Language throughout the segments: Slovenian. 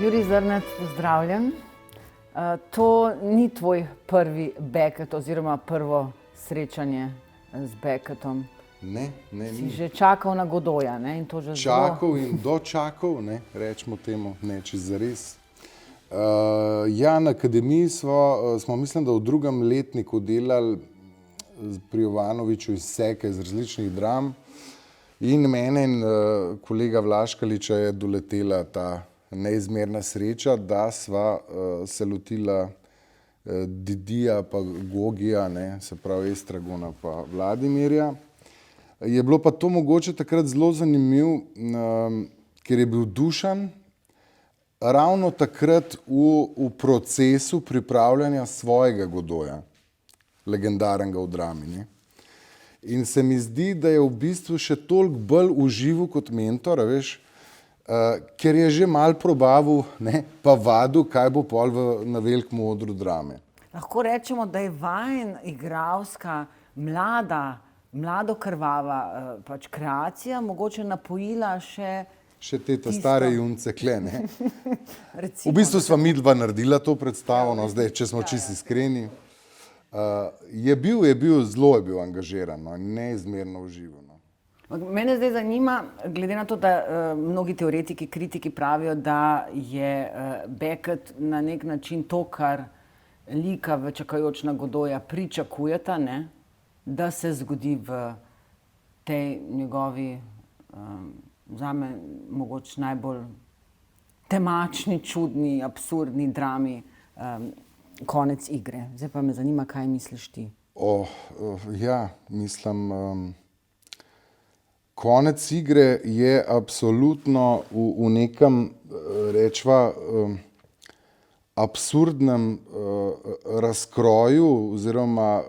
Jurij Zrnec, pozdravljen. To ni tvoj prvi Beckett oziroma prvo srečanje z Beckettom. Ne, Si že čakal na Godoja, ne? In to že čakal in dočakal, ne, rečemo temu, ne, če zares. Ja, na akademiji smo mislim, da v drugem letniku delali pri Jovanoviću izseke iz različnih dram in mene in kolega Vlaškaliča je doletela ta neizmerna sreča, da sva se lotila Didija pa Gogija, ne, se pravi Estragona pa Vladimirja. Je bilo pa to mogoče takrat zelo zanimivo, ker je bil Dušan ravno takrat v procesu pripravljanja svojega Godoja, legendarnega v drami. Ne. In se mi zdi, da je v bistvu še toliko bolj užival kot mentor, veš, ker je že malo probavil, ne, pa vadil, kaj bo pol na velikem odru drame. Lahko rečemo, da je vajin igralska mladokrvava pač kreacija mogoče napojila še te stare junce kle, ne. Recimo, v bistvu sva midva naredila to predstavo, no, zdaj, če smo čisto iskreni. Zelo je bil angažiran, no, neizmerno užival. No. Mene zdaj zanima, glede na to, da mnogi teoretiki, kritiki pravijo, da je Beckett na nek način to, kar lika v Čakajoč na Godoja pričakujeta, ne, da se zgodi v tej njegovi, zame mogoče najbolj temačni, čudni, absurdni drami Konec igre. Zdaj pa me zanima, kaj misliš ti? Ja, mislim, Konec igre je absolutno v nekem, rečva, absurdnem razkroju oziroma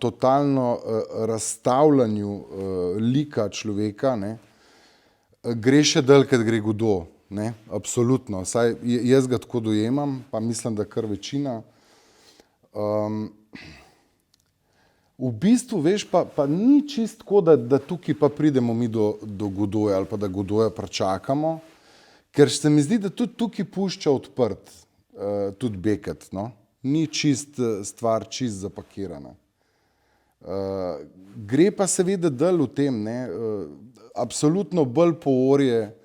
totalno razstavljanju lika človeka, ne, gre še dalj, kot gre Godot, ne, absolutno. Saj jaz ga tako dojemam, pa mislim, da kar večina. V bistvu, veš, pa ni čisto tako, da tukaj pa pridemo mi do Godoja ali pa da Godoja pričakamo, ker se mi zdi, da tudi tukaj pušča odprt, tudi Beckett, no. Ni stvar čist zapakirana. Gre pa seveda dalj v tem, ne, absolutno bolj po orje,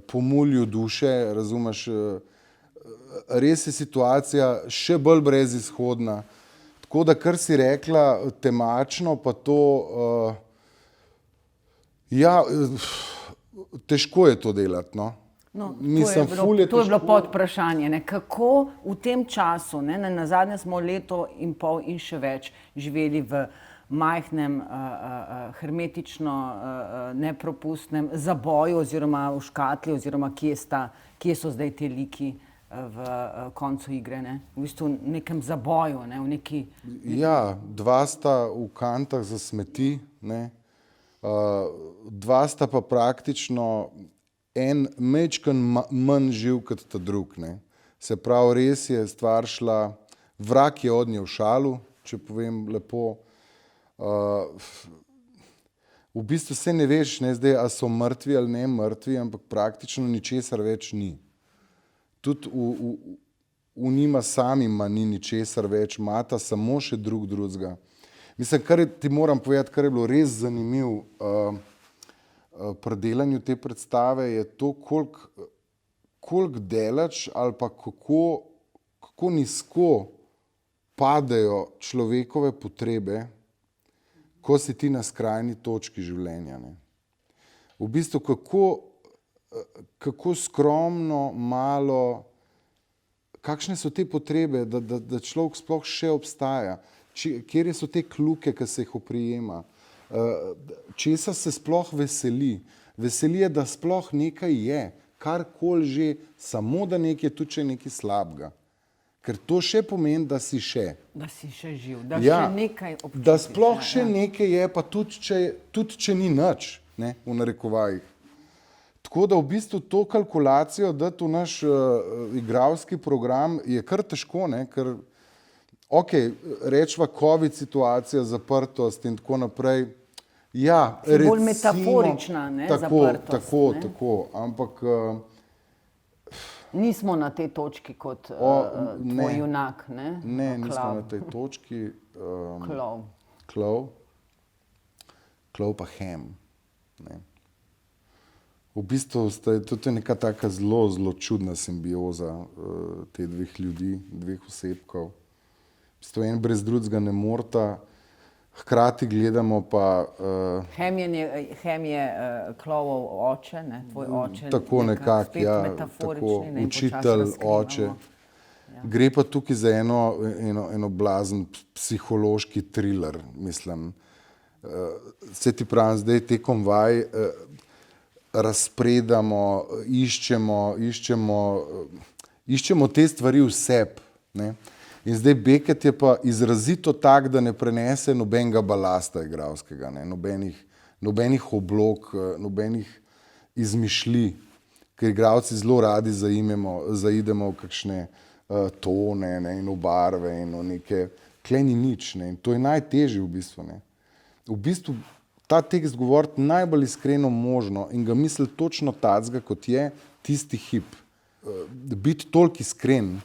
po mulju duše, razumeš, res je situacija še bolj brezizhodna. Tako da, kar si rekla, temačno pa to, ja, težko je to delati, no. No, to je bilo podvprašanje, ne, kako v tem času, ne, nazadnje smo leto in pol in še več živeli v majhnem, hermetično, nepropustnem zaboju oziroma v škatli oziroma kje so zdaj te liki v koncu igre, ne? V bistvu v nekem zaboju, ne? V neki... Ja, dva sta v kantah za smeti, ne? Dva sta pa praktično en majčken manj živ kot ta drug, ne? Se pravi, res je stvar šla, vrag je od nje v šalu, če povem lepo. V bistvu se ne veš, ne, zdaj, a so mrtvi ali ne mrtvi, ampak praktično ničesar več ni. Tudi v njima samima ni ničesar več, imata samo še drugega. Mislim, kar ti moram povedati, kar je bilo res zanimivo pri delanju te predstave, je to, koliko daleč ali pa kako nizko padejo človekove potrebe, ko si ti na skrajni točki življenja. Ne. V bistvu, kako skromno, malo, kakšne so te potrebe, da človek sploh še obstaja, kjer so te kljuke, ki se jih oprijema, česa se sploh veseli. Veseli je, da sploh nekaj je, karkoli že, samo da nekaj, tudi če je nekaj slabega. Ker to še pomeni, da si še. Da si še živ, da ja, še nekaj občutiš. Da sploh še nekaj je, pa tudi če ni nič, ne, v narekovajih. Tako da v bistvu to kalkulacijo dati v naš igralski program je kar težko, ne, ker rečva COVID situacija, zaprtost in tako naprej. Ja, recimo, bolj metaforična, ne, zaprtost. Tako, ampak Nismo na tej točki kot tvoj junak, ne? Ne, nismo na tej točki. Klov pa Ham. Ne. V bistvu to je neka taka zelo, zelo čudna simbioza te dveh ljudi, dveh osebkov. V bistvu en brez drugega ne moreta, hkrati gledamo pa... Ham je Klovov oče, ne, tvoj oče. Tako nekako, ja, tako, učitelj, oče. Ja. Gre pa tukaj za eno blazen psihološki thriller, mislim. Se ti pravim, zdaj tekom vaj razpredamo, iščemo te stvari v sebi, ne. In zdaj Beckett je pa izrazito tak, da ne prenese nobenega balasta igralskega, ne? Nobenih oblog, nobenih izmišljij, ker igralci zelo radi zaidemo v kakšne tone, ne? In v barve in v neke, tle ni nič, ne? In to je najtežje v bistvu, ne? V bistvu ta tekst govoriti najbolj iskreno možno in ga misliti točno tacga, kot je tisti hip. Biti toliko iskren,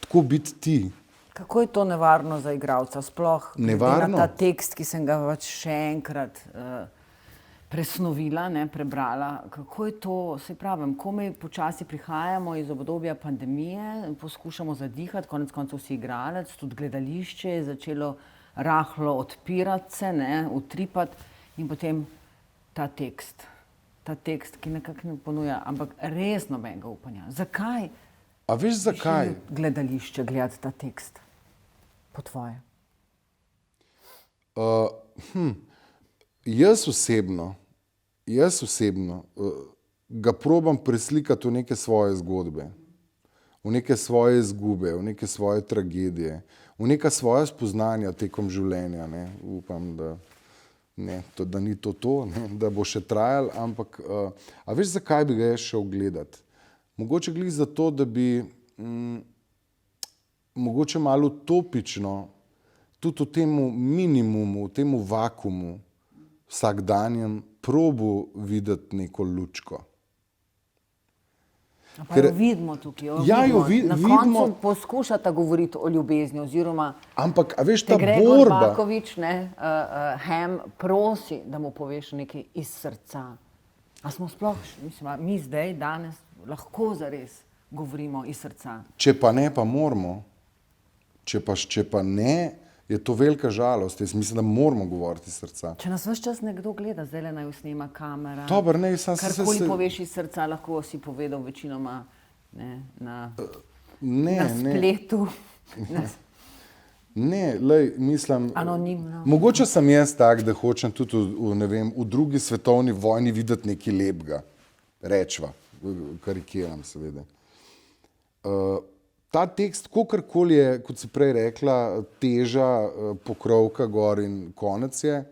tako biti ti. Kako je to nevarno za igralca? Sploh nevarno? Na ta tekst, ki sem ga še enkrat presnovila, ne, prebrala. Kako je to, se pravim, komaj počasi prihajamo iz obdobja pandemije, poskušamo zadihati, konec koncev si igralec, tudi gledališče je začelo rahlo odpirati se, ne, utripati in potem ta tekst, ki nekako ne ponuja, ampak res nobenega upanja. Zakaj? A veš zakaj? Gledališče gledati ta tekst, po tvoje. Jaz osebno ga probam preslikati v neke svoje zgodbe, v neke svoje izgube, v neke svoje tragedije, v neka svoja spoznanja tekom življenja. Ne. Upam, da ni to, ne, da bo še trajalo, ampak a veš, zakaj bi ga jaz šel gledati? Mogoče glih zato, da bi mogoče malo utopično tudi v temu minimumu, v temu vakumu vsakdanjem probu videti neko lučko. Pa jo vidimo tukaj, na koncu poskušata govoriti o ljubezni oziroma ampak, a veš, ta Gregor borba... Bakovič, Ham prosi, da mu poveš nekaj iz srca. A smo sploh, mislim, mi zdaj, danes, lahko zares govorimo iz srca. Če pa ne, pa moramo. Če pa ne, je to velika žalost. Jaz mislim, da moramo govoriti iz srca. Če nas ves čas nekdo gleda, zdaj naj snema kamera. Dobar, ne, karkoli poveš iz srca, lahko si povedal večinoma na spletu. Ne, lej, mislim... Anonimno. Mogoče sem jaz tak, da hočem tudi v drugi svetovni vojni videti nekaj lepega. Rečva, karikiram seveda. Ta tekst, kakorkoli je, kot si prej rekla, teža, pokrovka gor in konec je,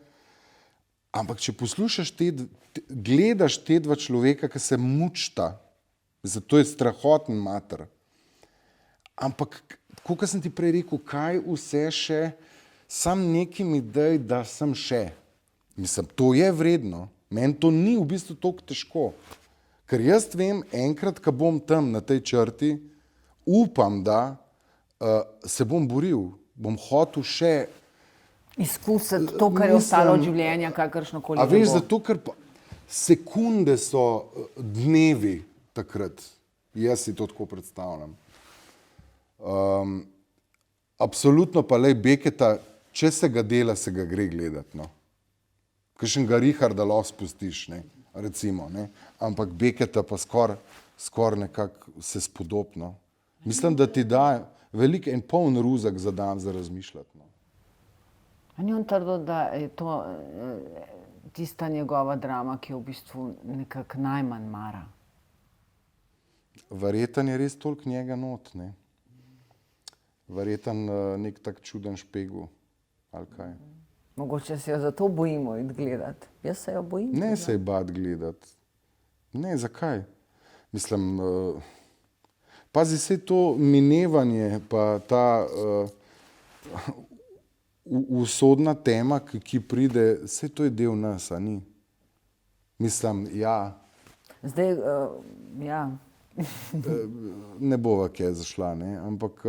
ampak če poslušaš gledaš te dva človeka, ki se mučta, zato je strahoten mater. Ampak, kot sem ti prej rekel, kaj vse še, sam nekim idej, da sem še. Mislim, to je vredno. Meni to ni v bistvu toliko težko. Ker jaz vem, enkrat, ko bom tam na tej črti, upam, da se bom boril, bom hotel še... Izkusiti to, kar je ostalo od življenja, kakršnokoli a veš, zato, ker sekunde so dnevi takrat. Jaz si to tako predstavljam. Absolutno pa lej Becketta, če se ga dela, se ga gre gledati, no. Kakšnega Richarda lahko spustiš, ne, recimo, ne. Ampak Becketta pa skor nekako se spodobno. Mislim, da ti da velik en poln ruzak za dan za razmišljati, no. A ni on trdil, da je to tista njegova drama, ki jo v bistvu nekako najmanj mara? Verjetno je res toliko njega not, ne. Verjetno nek tak čuden špegel, ali kaj. Mogoče se jo zato bojimo iti gledati. Jaz se jo bojim. Ne se je bati gledati. Ne, zakaj? Mislim, pazi, se to minevanje, pa ta usodna tema, ki pride, vse to je del nas, a ni? Mislim, ja. Zdaj, ja. ne bova kaj zašla, ne? Ampak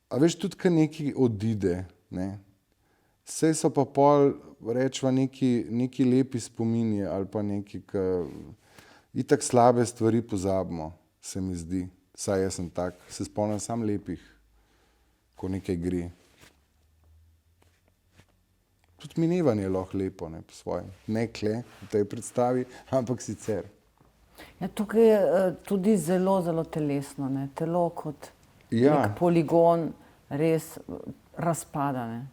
a veš, tudi kad nekaj odide, ne? Sej so pa pol, rečva, neki lepi spomini ali pa neki, itak slabe stvari pozabimo, se mi zdi. Saj jaz sem tak, se spomnim sam lepih, ko nekaj gre. Tudi minevanje je lahko lepo, ne, po svojem. Ne kle v tej predstavi, ampak sicer. Ja, tukaj je tudi zelo, zelo telesno, ne? Telo kot nek poligon res razpada. Ne?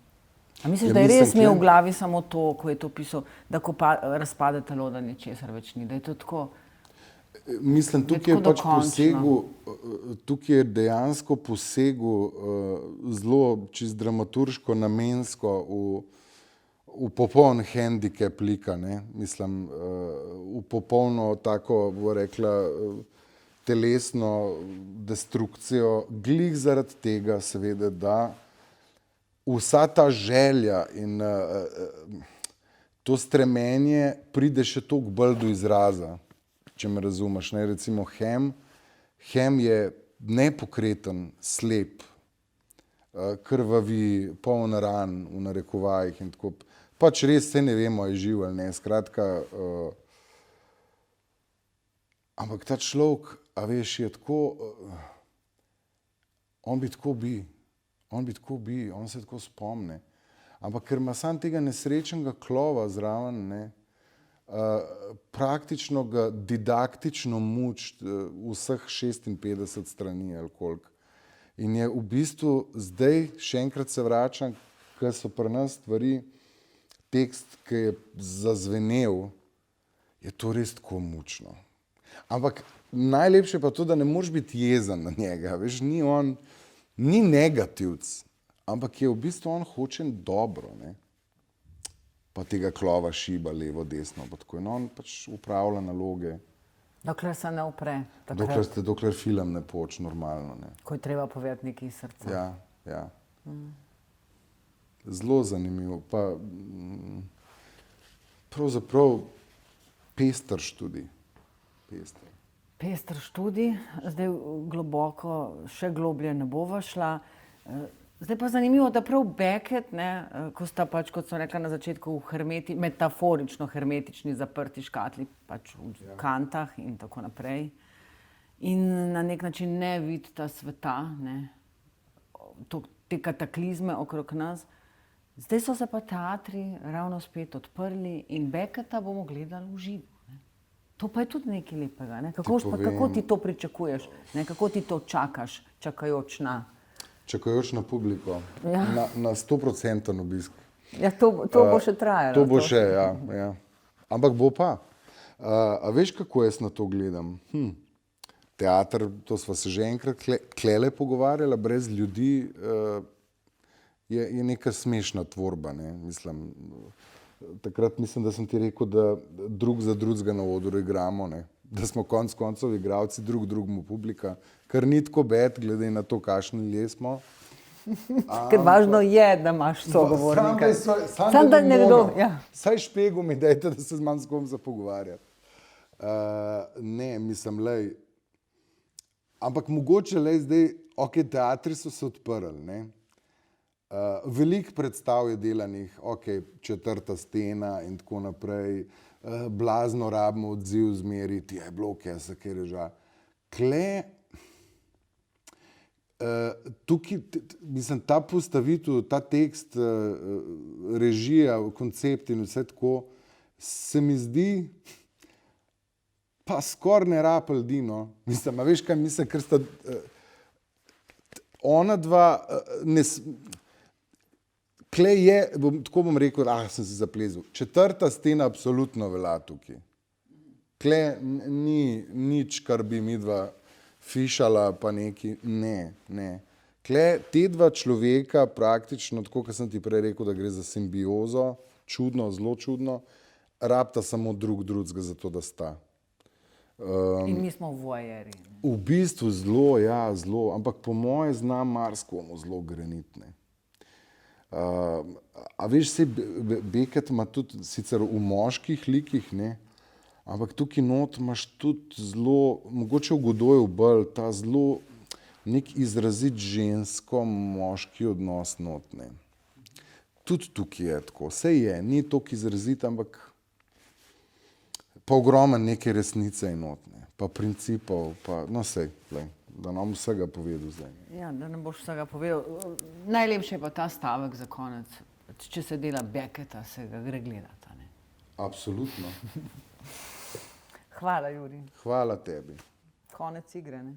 A misliš, da je res imel v glavi samo to, ko je to pisal, da ko razpade telo, da ničesar več ni, da je to tako? Mislim, tukaj je pač posegel, tukaj je dejansko posegel zelo čist dramaturško, namensko v popoln hendikep lika, ne? Mislim, v popolno tako, bo rekla, telesno destrukcijo, glih zaradi tega seveda, da vsa ta želja in to stremenje pride še toliko bolj do izraza, če me razumeš, ne, recimo Hem je nepokreten, slep, krvavi, poln ran v narekovajih in tako, pač res se ne vemo, je živ ali ne, skratka, ampak ta človek, a veš, je tako, on bi tako on se tako spomne, ampak ker ima sam tega nesrečnega klova zraven, ne, praktično ga didaktično mučiti vseh 56 strani ali koliko. In je v bistvu zdaj, še enkrat se vračam, ker so pri nas stvari, tekst, ki je zazvenel, je to res tako mučno. Ampak najlepše pa to, da ne moreš biti jezen na njega, veš, ni negativc, ampak je v bistvu on hoče dobro, ne. Pa tega klova šiba levo, desno, pa tako. In on pač upravlja naloge. Dokler se ne upre. Dokler film ne poč normalno, ne. Ko je treba povedati nekaj iz srca. Ja. Zelo zanimivo. Pa pravzaprav pester študij. Pester študij, zdaj globoko, še globlje ne bova šla. Zdaj pa zanimivo, da prav Beckett, ne, ko sta pač, kot sem rekla na začetku, metaforično hermetični zaprti škatli, pač v kantah in tako naprej. In na nek način ne vidita sveta, ne, te kataklizme okrog nas. Zdaj so se pa teatri ravno spet odprli in Becketta bomo gledali v živo. To pa je tudi nekaj lepega, ne? Kako ti to pričakuješ, ne? Kako ti to čakaš, čakajoč na publiko, na 100% obisk. Ja, to bo še trajalo. To bo še, ja. Ampak bo pa. A veš, kako jaz na to gledam? Teater, to sva se že enkrat klele pogovarjala, brez ljudi, je neka smešna tvorba, ne, mislim. Takrat mislim, da sem ti rekel, da drug za drugega na odru igramo, ne? Da smo konec koncev igralci drugemu publika, kar ni tako bed, glede na to, kakšni ljudje smo. Ker važno je, da imaš sogovornika. Sam da nekdo. Saj špegu mi dajte, da se z manj s kom za pogovarjati. Ne, mislim, lej. Ampak mogoče, lej, zdaj, teatri so se odprli, ne? Veliko predstav je delanih, Četrta stena in tako naprej, blazno rabimo odziv zmeriti, je bilo se kaj reža. Tukaj, mislim, ta postavitev, ta tekst, režija, koncept in vse tako, se mi zdi, pa skoraj ne rab ljudi, no. Mislim, a veš kaj mislim, ker sta ona dva, Klej je, tako bom rekel, sem se zaplezil. Četrta stena absolutno velja tukaj. Klej ni nič, kar bi midva fišala pa neki, ne. Klej te dva človeka praktično, tako kot sem ti prej rekel, da gre za simbiozo, čudno, zelo čudno, rabita samo drugega za to, da sta. In mi smo voajeri. V bistvu zelo, zelo, ampak po moje znam marsikomu zelo grenitne. A veš, Beckett ima tudi sicer v moških likih, ne, Ampak tukaj not imaš tudi zelo, mogoče v Godoju bolj, ta zelo nek izrazit žensko-moški odnos not, ne. Tudi tukaj je tako, vse je, ni toliko izrazit, ampak pa ogromno neke resnice in not, ne. Pa principov, pa no sej, da nam vsega povedal zdaj. Ja, da ne boš vsega povedal. Najlepše je pa ta stavek za konec. Če se dela Becketa, se ga gre gledati, ne. Absolutno. Hvala, Juri. Hvala tebi. Konec igre, ne.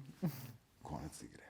Konec igre.